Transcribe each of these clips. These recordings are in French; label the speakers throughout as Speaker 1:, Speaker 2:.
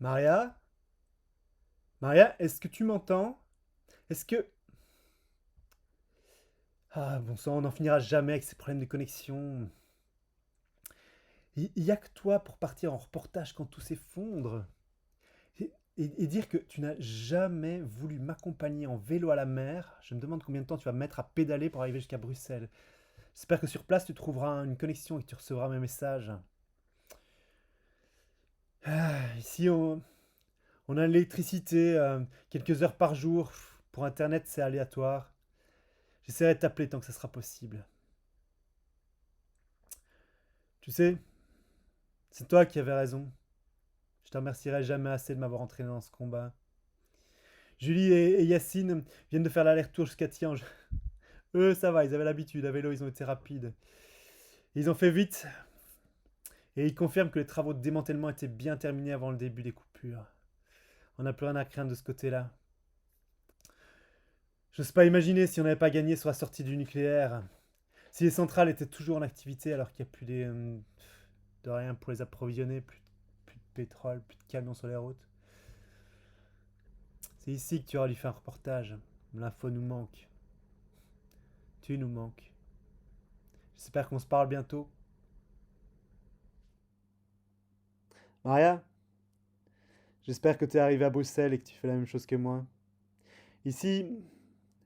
Speaker 1: Maria? Maria, est-ce que tu m'entends? Est-ce que... Ah, bon sang, on n'en finira jamais avec ces problèmes de connexion. Il y a que toi pour partir en reportage quand tout s'effondre. Et dire que tu n'as jamais voulu m'accompagner en vélo à la mer, je me demande combien de temps tu vas mettre à pédaler pour arriver jusqu'à Bruxelles. J'espère que sur place tu trouveras une connexion et que tu recevras mes messages. Ici, on a l'électricité, quelques heures par jour. Pour Internet, c'est aléatoire. J'essaierai de t'appeler tant que ça sera possible. Tu sais, c'est toi qui avais raison. Je te remercierai jamais assez de m'avoir entraîné dans ce combat. Julie et Yacine viennent de faire l'aller-retour jusqu'à Tiange. Eux, ça va, ils avaient l'habitude. À vélo, ils ont été rapides. Ils ont fait vite et ils confirment que les travaux de démantèlement étaient bien terminés avant le début des coupures. On n'a plus rien à craindre de ce côté-là. Je n'ose pas imaginer si on n'avait pas gagné sur la sortie du nucléaire. Si les centrales étaient toujours en activité alors qu'il n'y a plus de rien pour les approvisionner, plus de pétrole, plus de camions sur les routes. C'est ici que tu auras dû faire un reportage. L'info nous manque. Tu nous manques. J'espère qu'on se parle bientôt. Maria, j'espère que tu es arrivé à Bruxelles et que tu fais la même chose que moi. Ici,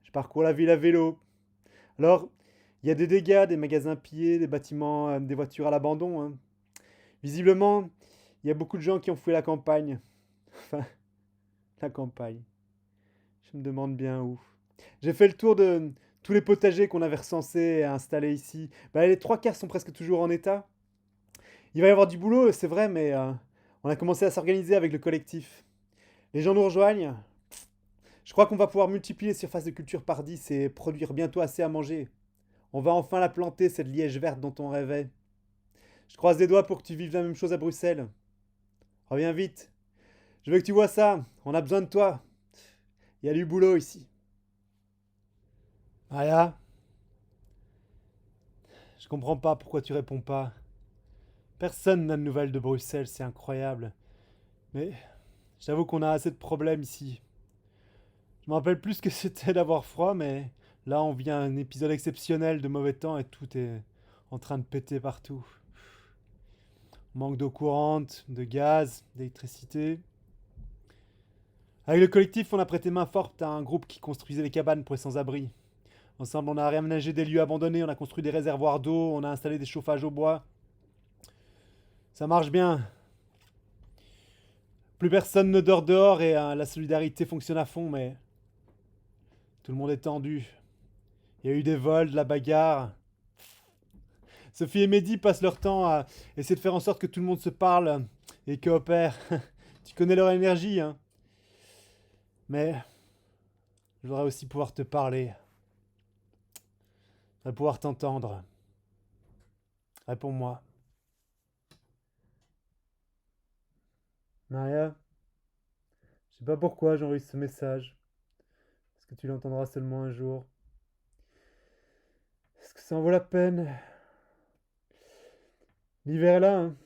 Speaker 1: je parcours la ville à vélo. Alors, il y a des dégâts, des magasins pillés, des bâtiments, des voitures à l'abandon, hein. Visiblement, il y a beaucoup de gens qui ont fouillé la campagne. Enfin, la campagne. Je me demande bien où. J'ai fait le tour de tous les potagers qu'on avait recensés et installés ici. Bah, les trois quarts sont presque toujours en état. Il va y avoir du boulot, c'est vrai, mais on a commencé à s'organiser avec le collectif. Les gens nous rejoignent. Je crois qu'on va pouvoir multiplier les surfaces de culture par 10 et produire bientôt assez à manger. On va enfin la planter, cette liège verte dont on rêvait. Je croise les doigts pour que tu vives la même chose à Bruxelles. Reviens vite. Je veux que tu vois ça. On a besoin de toi. Il y a du boulot ici. Aya, je comprends pas pourquoi tu réponds pas. Personne n'a de nouvelles de Bruxelles, c'est incroyable. Mais j'avoue qu'on a assez de problèmes ici. Je me rappelle plus ce que c'était d'avoir froid, mais là on vit un épisode exceptionnel de mauvais temps et tout est en train de péter partout. Manque d'eau courante, de gaz, d'électricité. Avec le collectif, on a prêté main forte à un groupe qui construisait des cabanes pour les sans-abri. Ensemble, on a réaménagé des lieux abandonnés, on a construit des réservoirs d'eau, on a installé des chauffages au bois. Ça marche bien. Plus personne ne dort dehors et la solidarité fonctionne à fond, mais tout le monde est tendu. Il y a eu des vols, de la bagarre. Sophie et Mehdi passent leur temps à essayer de faire en sorte que tout le monde se parle et coopère. Tu connais leur énergie, hein. Mais je voudrais aussi pouvoir te parler. Je voudrais pouvoir t'entendre. Réponds-moi. Maria, je sais pas pourquoi j'enregistre ce message. Est-ce que tu l'entendras seulement un jour? Est-ce que ça en vaut la peine? L'hiver est là, hein.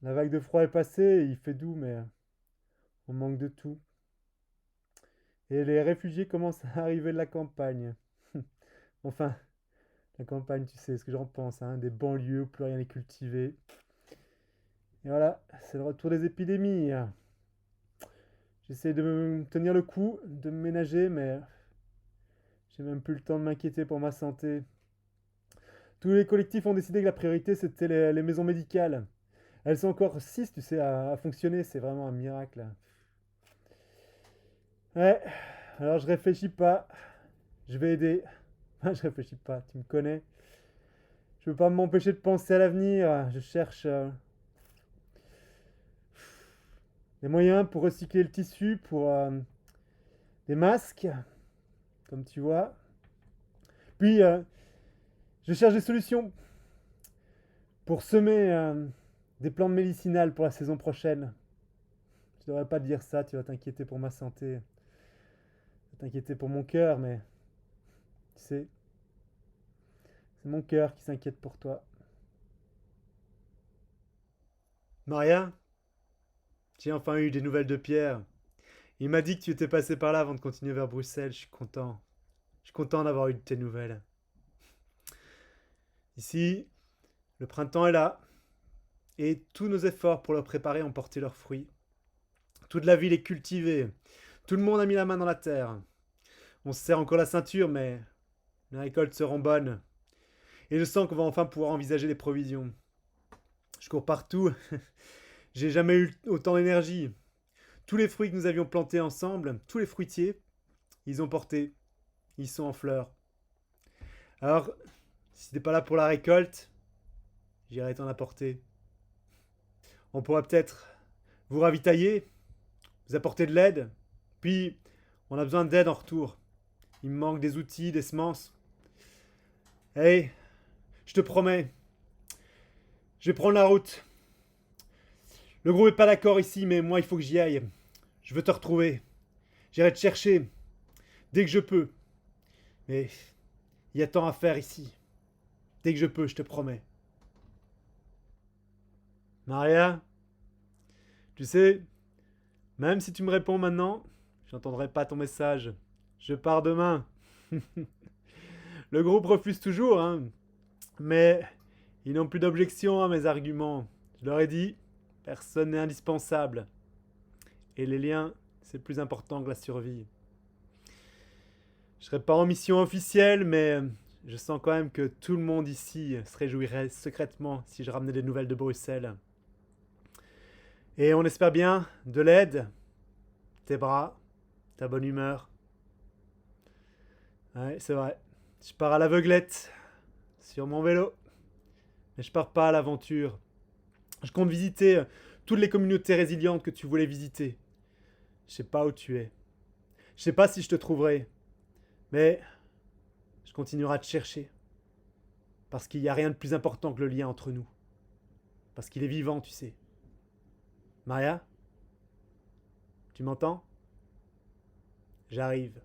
Speaker 1: La vague de froid est passée, il fait doux, mais on manque de tout. Et les réfugiés commencent à arriver de la campagne. Enfin, la campagne, tu sais ce que j'en pense, hein, des banlieues où plus rien n'est cultivé. Et voilà, c'est le retour des épidémies. J'essaie de me tenir le coup, de me ménager, mais j'ai même plus le temps de m'inquiéter pour ma santé. Tous les collectifs ont décidé que la priorité, c'était les maisons médicales. Elles sont encore 6, tu sais, à fonctionner, c'est vraiment un miracle. Ouais, alors je réfléchis pas, je vais aider. Je réfléchis pas, tu me connais. Je veux pas m'empêcher de penser à l'avenir, je cherche des moyens pour recycler le tissu, pour des masques, comme tu vois. Puis, je cherche des solutions pour semer des plantes médicinales pour la saison prochaine. Je devrais pas te dire ça, tu vas t'inquiéter pour ma santé. Tu vas t'inquiéter pour mon cœur, mais tu sais, c'est mon cœur qui s'inquiète pour toi. Maria, J'ai enfin eu des nouvelles de Pierre. Il m'a dit que tu étais passé par là avant de continuer vers Bruxelles. Je suis content. Je suis content d'avoir eu de tes nouvelles. Ici, le printemps est là. Et tous nos efforts pour le préparer ont porté leurs fruits. Toute la ville est cultivée. Tout le monde a mis la main dans la terre. On se serre encore la ceinture, mais les récoltes seront bonnes. Et je sens qu'on va enfin pouvoir envisager les provisions. Je cours partout. J'ai jamais eu autant d'énergie. Tous les fruits que nous avions plantés ensemble, tous les fruitiers, ils ont porté. Ils sont en fleurs. Alors, si t'es pas là pour la récolte, j'irai t'en apporter. On pourra peut-être vous ravitailler, vous apporter de l'aide. Puis, on a besoin d'aide en retour. Il me manque des outils, des semences. Hey, je te promets, je vais prendre la route. Le groupe est pas d'accord ici, mais moi, il faut que j'y aille. Je veux te retrouver. J'irai te chercher dès que je peux. Mais il y a tant à faire ici. Dès que je peux, je te promets. Maria, tu sais, même si tu me réponds maintenant, j'entendrai pas ton message. Je pars demain. Le groupe refuse toujours, hein. Mais ils n'ont plus d'objection à mes arguments. Je leur ai dit, personne n'est indispensable. Et les liens, c'est plus important que la survie. Je serai pas en mission officielle, mais je sens quand même que tout le monde ici se réjouirait secrètement si je ramenais des nouvelles de Bruxelles. Et on espère bien de l'aide, tes bras, ta bonne humeur. Ouais, c'est vrai. Je pars à l'aveuglette, sur mon vélo. Mais je pars pas à l'aventure. Je compte visiter toutes les communautés résilientes que tu voulais visiter. Je sais pas où tu es. Je sais pas si je te trouverai. Mais je continuerai à te chercher. Parce qu'il n'y a rien de plus important que le lien entre nous. Parce qu'il est vivant, tu sais. Maria, tu m'entends? J'arrive.